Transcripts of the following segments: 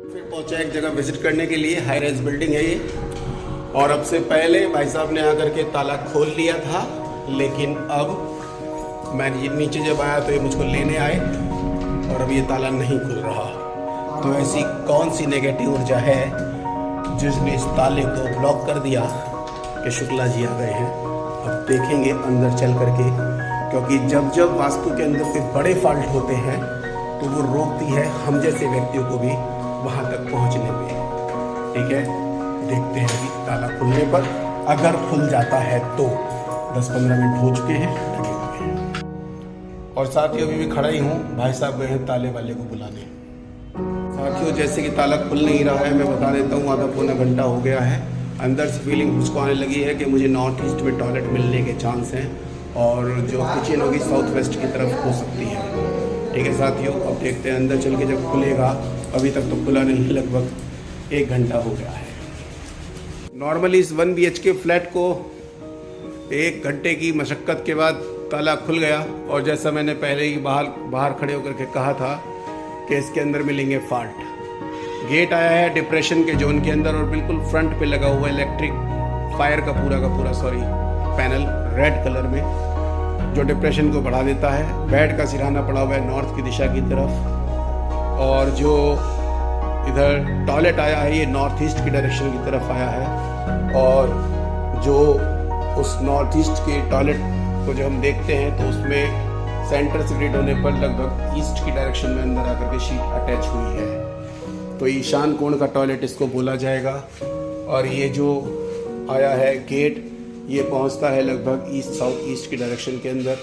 फिर पहुंचा एक जगह विजिट करने के लिए, हाई राइज बिल्डिंग है ये। और अब से पहले भाई साहब ने आकर के ताला खोल लिया था, लेकिन अब मैं नीचे जब आया तो ये मुझको लेने आए और अब ये ताला नहीं खुल रहा। तो ऐसी कौन सी नेगेटिव ऊर्जा है जिसने इस ताले को ब्लॉक कर दिया कि शुक्ला जी आ गए हैं। अब देखेंगे अंदर चल करके, क्योंकि जब जब वास्तु के अंदर कोई बड़े फॉल्ट होते हैं तो वो रोकती है हम जैसे व्यक्तियों को भी वहाँ तक पहुँचने में। ठीक है, देखते हैं अभी ताला खुलने पर, अगर खुल जाता है तो 10-15 मिनट हो चुके हैं, लगे हुए हैं। और साथियों अभी भी खड़ा ही हूँ, भाई साहब गए हैं ताले वाले को बुलाने। साथियों जैसे कि ताला खुल नहीं रहा है, मैं बता देता हूँ, आधा पौना घंटा हो गया है। अंदर से फीलिंग मुझको आने लगी है कि मुझे नॉर्थ ईस्ट में टॉयलेट मिलने के चांस हैं और जो किचन होगी साउथ वेस्ट की तरफ हो सकती है। ठीक है साथियों, अब देखते हैं अंदर चल के जब खुलेगा। अभी तक तो खुला नहीं, लगभग 1 घंटा हो गया है। नॉर्मली इस 1 BHK फ्लैट को 1 घंटे की मशक्क़त के बाद ताला खुल गया। और जैसा मैंने पहले ही बाहर खड़े होकर के कहा था कि इसके अंदर मिलेंगे फॉल्ट। गेट आया है डिप्रेशन के जोन के अंदर और बिल्कुल फ्रंट पे लगा हुआ इलेक्ट्रिक फायर का पूरा पैनल रेड कलर में, जो डिप्रेशन को बढ़ा देता है। बेड का सिरहाना पड़ा हुआ है नॉर्थ की दिशा की तरफ, और जो इधर टॉयलेट आया है ये नॉर्थ ईस्ट की डायरेक्शन की तरफ आया है। और जो उस नॉर्थ ईस्ट के टॉयलेट को जो हम देखते हैं तो उसमें सेंटर से ग्रिड होने पर लगभग ईस्ट की डायरेक्शन में अंदर आकर के शीट अटैच हुई है। तो ईशान कोण का टॉयलेट इसको बोला जाएगा। और ये जो आया है गेट, ये पहुंचता है लगभग ईस्ट साउथ ईस्ट की डायरेक्शन के अंदर,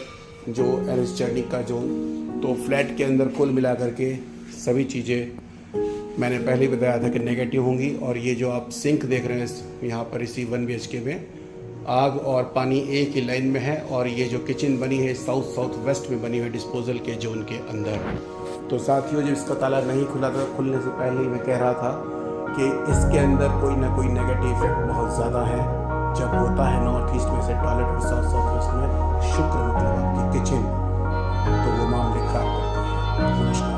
जो एरिस्टर्निक का जोन। तो फ्लैट के अंदर कुल मिला करके सभी चीज़ें मैंने पहले ही बताया था कि नेगेटिव होंगी। और ये जो आप सिंक देख रहे हैं यहाँ पर इसी 1 BHK में, आग और पानी एक ही लाइन में है। और ये जो किचन बनी है साउथ वेस्ट में बनी हुई डिस्पोजल के जोन के अंदर। तो साथियों जब इसका ताला नहीं खुला था, खुलने से पहले ही मैं कह रहा था कि इसके अंदर कोई ना कोई नेगेटिव इफेक्ट बहुत ज़्यादा है। जब होता है नॉर्थ ईस्ट में से टॉयलेट और साउथ वेस्ट में शुक्र मतलब आपकी किचन, तो वो मामले खराब करते हैं। नमस्कार।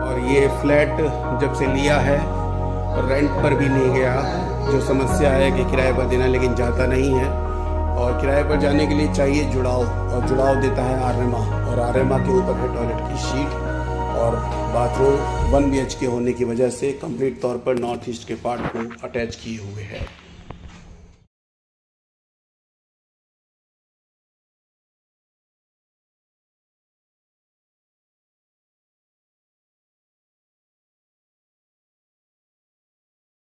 और ये फ्लैट जब से लिया है रेंट पर भी नहीं गया। जो समस्या है कि किराए पर देना, लेकिन जाता नहीं है। और किराए पर जाने के लिए चाहिए जुड़ाव, और जुड़ाव देता है आर्यमा, और आर्यमा के ऊपर है टॉयलेट की शीट। और बाथरूम 1 BHK होने की वजह से कंप्लीट तौर पर नॉर्थ ईस्ट के पार्ट को अटैच किए हुए है।